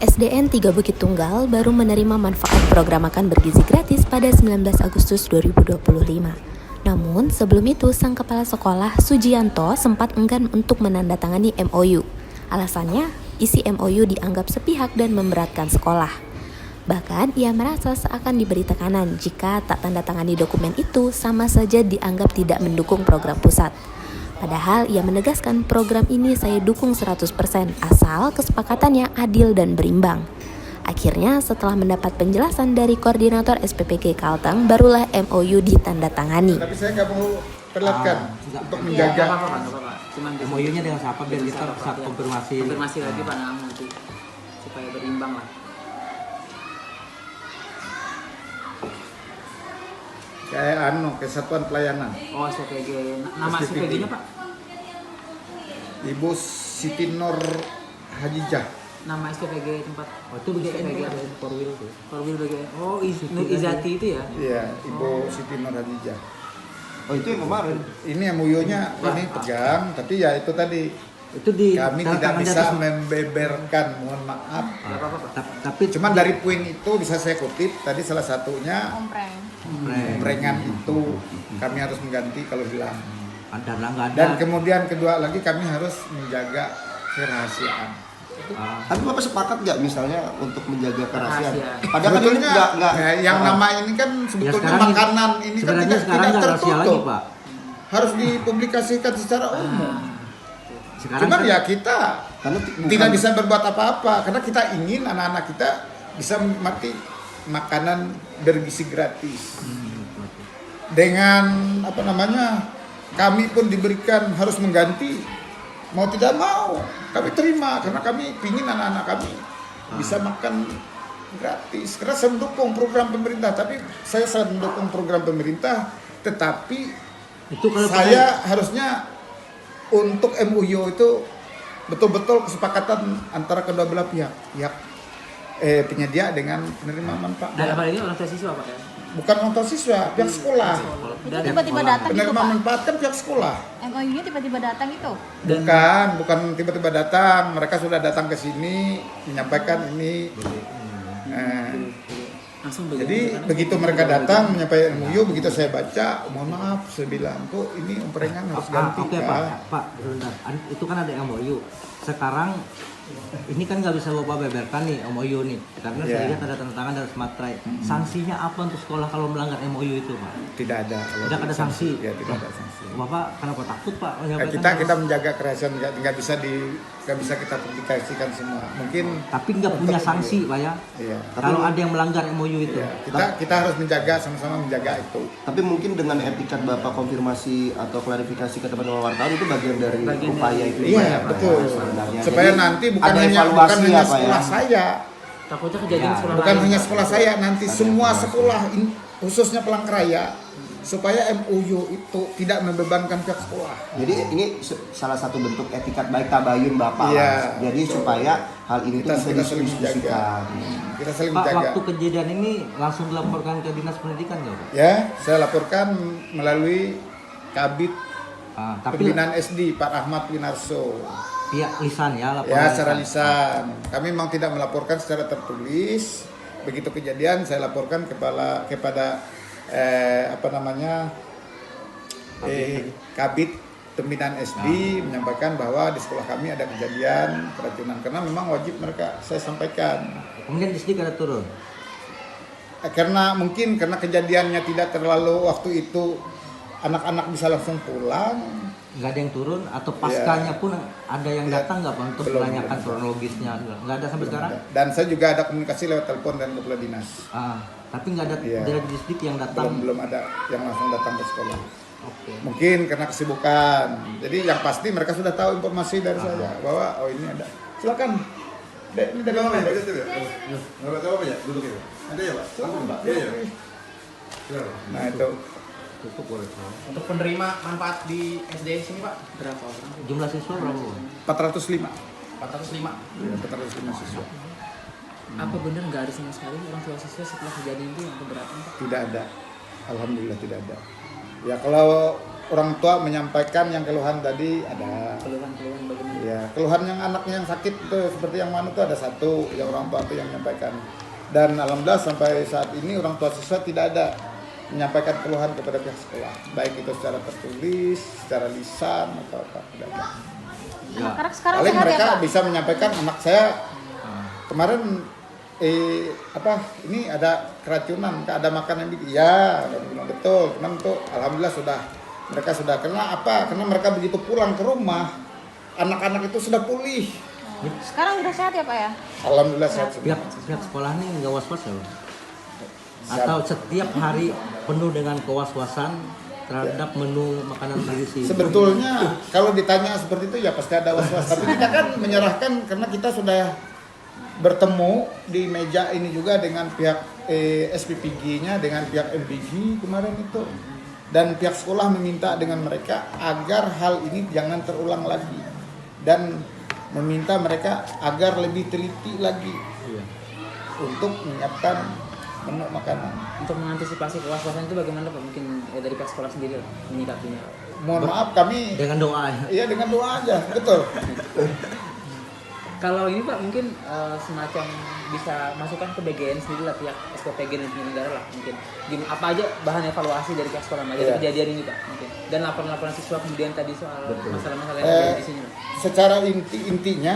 SDN 3 Bukit Tunggal baru menerima manfaat program makan bergizi gratis pada 19 Agustus 2025. Namun, sebelum itu sang kepala sekolah Sujianto sempat enggan untuk menandatangani MOU. Alasannya, isi MOU dianggap sepihak dan memberatkan sekolah. Bahkan, ia merasa seakan diberi tekanan jika tak tanda tangani dokumen itu sama saja dianggap tidak mendukung program pusat. Padahal ia menegaskan program ini saya dukung 100% asal kesepakatannya adil dan berimbang. Akhirnya setelah mendapat penjelasan dari koordinator SPPG Kalteng, barulah MOU ditandatangani. Tapi saya nggak mau perlihatkan untuk menjaga. Cuman MOU-nya dengan siapa biar kita bisa konfirmasi lagi Pak nanti supaya berimbang lah. Kayak Kesatuan Pelayanan. Oh, SPPG. Nama SPPG-nya Pak? Ibu Siti Nur Hajijah. Nama SPPG tempat. Oh, itu BGN ada Korwil tuh. Korwil BGN. Oh, Nur Izati itu ya? Iya, Ibu Siti Nur Hajijah. Oh, itu yang kemarin. Ini MOU-nya ini pegang, tapi ya itu tadi Itu di kami tidak bisa membeberkan, mohon maaf. Tapi Cuman dari poin itu bisa saya kutip tadi salah satunya omprengan itu kami harus mengganti kalau hilang. Dan kemudian kedua lagi kami harus menjaga kerahasiaan. Tapi Bapak sepakat nggak misalnya untuk menjaga kerahasiaan? Rahasia. Padahal kan ini nggak yang nama ini kan sebetulnya makanan ini kan tidak tertutup. Pak. Harus dipublikasikan secara umum. Sekarang Cuman kan, ya kita tidak bisa berbuat apa-apa karena kita ingin anak-anak kita bisa menikmati makanan bergizi gratis. Dengan kami pun diberikan harus mengganti, mau tidak mau kami terima karena kami ingin anak-anak kami bisa makan gratis. Karena saya mendukung program pemerintah, tapi saya sangat mendukung program pemerintah, tetapi itu kalau saya harusnya untuk MOU itu betul-betul kesepakatan antara kedua belah pihak penyedia dengan penerima manfaat. Dalam hal ini orang tua siswa Pak ya? Bukan orang tua siswa, pihak sekolah. Itu tiba-tiba datang gitu Penerima Pak? manfaat kan pihak sekolah. MOU-nya tiba-tiba datang itu? Bukan tiba-tiba datang. Mereka sudah datang ke sini menyampaikan ini. Langsung Jadi begitu mereka datang menyampaikan MOU, begitu saya baca, mohon maaf, saya bilang kok ini omprengan harus ganti. Oke Pak, sebentar. Itu kan ada MOU. Sekarang ini kan nggak bisa Bapak beberkan nih MOU nih, karena saya lihat ada tanda tangan dari Smart Try. Sanksinya apa untuk sekolah kalau melanggar MOU itu Pak? Tidak ada. Tidak ada sanksi. Ya, tidak ada sanksi. Bapak kenapa takut Pak? Kita menjaga kerahasiaan, nggak bisa kita publikasikan semua. Mungkin tapi nggak punya sanksi Pak ya? Iya. Kalau ada yang melanggar MOU itu. Iya. Kita harus menjaga, sama-sama menjaga itu. Tapi mungkin dengan etikat Bapak konfirmasi atau klarifikasi ke teman-teman wartawan itu bagian dari upaya itu. Iya, betul. Sebenarnya. Supaya Jadi, nanti bukan ada hanya evaluasi sekolah saya, takutnya kejadian sekolah bukan lain. hanya sekolah saya, nanti semua sekolah khususnya Palangkaraya, supaya MOU itu tidak membebankan pihak sekolah. Jadi ini salah satu bentuk etikat baik tabayun Bapak. Iya, Jadi supaya hal ini kita bisa saling menjaga. didiskusikan. Kita saling Pak, menjaga. waktu kejadian ini langsung dilaporkan ke Dinas Pendidikan nggak Pak? Ya, saya laporkan melalui Kabid Tapi Pembinaan SD Pak Ahmad Winarso. pihak lisan ya laporan. Ya, secara lisan. Kami memang tidak melaporkan secara tertulis. Begitu kejadian saya laporkan kepada Kabid Pembinaan SD menyampaikan bahwa di sekolah kami ada kejadian keracunan karena memang wajib mereka saya sampaikan. Kemudian di sini ada turun. Karena kejadiannya tidak terlalu waktu itu anak-anak bisa langsung pulang. Nggak ada yang turun atau paskanya pun ada yang datang nggak Pak untuk menanyakan kronologisnya? Nggak ada sampai sekarang? Dan saya juga ada komunikasi lewat telepon dan kepala dinas. Tapi nggak ada dari distrik yang datang? Belum ada yang langsung datang ke sekolah. Oke. Mungkin karena kesibukan. Jadi yang pasti mereka sudah tahu informasi dari saya bahwa ini ada. Silakan. Dek, ini dari mana? Dek? Nggak tahu apa ya? Duduk ya. Ada ya Pak? Silakan, Pak. Iya. Nah itu. Tutup boleh. Untuk penerima manfaat di SD sini Pak, Berapa orang? Jumlah siswa berapa Pak? 405. 405. Ya, 405 siswa. Apa benar nggak ada sama sekali orang tua siswa setelah kejadian itu yang keberatan Pak? Tidak ada. Alhamdulillah tidak ada. Ya kalau orang tua menyampaikan yang keluhan tadi ada. Keluhan-keluhan bagaimana? Ya, keluhan yang anaknya yang sakit itu seperti yang mana itu ada satu yang orang tua itu yang menyampaikan. Dan alhamdulillah sampai saat ini orang tua siswa tidak ada menyampaikan keluhan kepada pihak sekolah, baik itu secara tertulis, secara lisan atau apa tidak ada. Anak-anak sekarang Paling sehat ya mereka Pak? bisa menyampaikan anak saya kemarin ini ada keracunan, ada makanan yang iya, kami bilang betul, teman tuh alhamdulillah mereka sudah karena mereka begitu pulang ke rumah anak-anak itu sudah pulih, Sekarang udah sehat ya Pak ya? alhamdulillah sehat semua. Pihak sekolah nih nggak was-was ya, Bang? Atau setiap hari penuh dengan kewas-wasan terhadap menu makanan bergizi? Sebetulnya kalau ditanya seperti itu ya pasti ada was-was, tapi kita kan menyerahkan karena kita sudah bertemu di meja ini juga dengan pihak SPPG-nya, dengan pihak MBG kemarin itu, dan pihak sekolah meminta dengan mereka agar hal ini jangan terulang lagi dan meminta mereka agar lebih teliti lagi untuk menyiapkan menu makanan. Untuk mengantisipasi kewas-wasan itu bagaimana Pak? Mungkin dari pihak sekolah sendiri lah menyikapinya. Mohon maaf kami Dengan doa ya? iya dengan doa aja, betul. Kalau ini Pak mungkin semacam bisa masukkan ke BGN sendiri lah, pihak SPPG dan penyelenggara lah mungkin. Apa aja bahan evaluasi dari pihak sekolah aja Iya. kejadian ini Pak mungkin. Dan laporan-laporan siswa kemudian tadi soal masalah-masalah yang terjadi di sini. Secara intinya